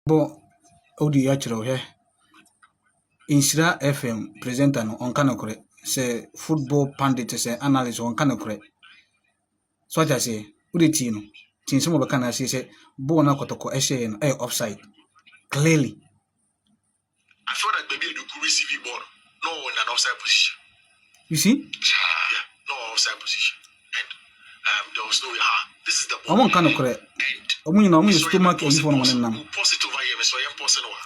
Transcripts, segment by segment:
Bo Odi Yachiro here. Insira FM presenter no on kanokore. Say football pundit say analyst on kanokore. So I say, Udi Tino. Tin some of the can say Bona Kotoko Eshe and offside. Clearly. I thought that maybe you could receive the ball. No, in an offside position. You see? Yeah, no offside position. And there was no this is the ball. I want kanokore. Omu na omu stomach e phone one nam. Positive over so yam person wa.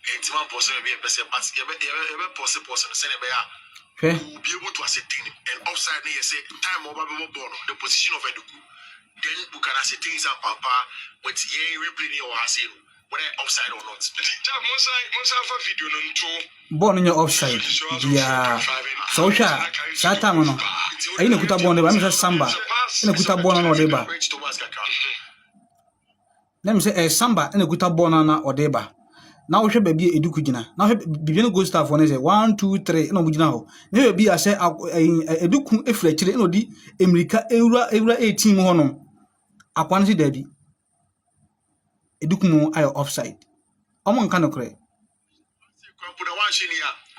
And man person be person but you person say be ya. Okay. You be able to ascertain and offside na say time over ball the position of Eduku. Then you can ascertain is papa with ye replay or say whether offside or not. Monsa for video no to Ball in your offside. Yeah. So Sata no. Ayi na kuta ball ne ba me Samba. Na kuta ball na odeba. Let me say Samba na kuta ball na odeba. Na wo hwe ba bi Eduku gina. Na hwe bibie no go staff one say 1 2 3 na omugina ho. Na bi a say Eduku efra kire na odi America ewura 18 ho no. Akwan si dabi. Eduku no ayo offside. Omo nka no kore.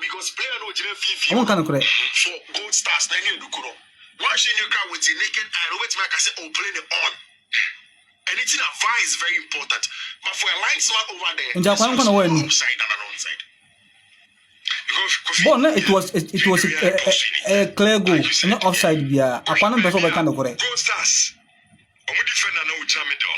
Because player no jire fifi. Omo nka no kore. For gold stars na Eduku no. One shiny crowd with the naked eye, no make I say play the on. Anything advice very important. But for a linesman over there, offside and an onside. But it was a clear goal. No offside. Yeah, I can't be so bad kind of correct. Gold stars. Omo defender no jam it down.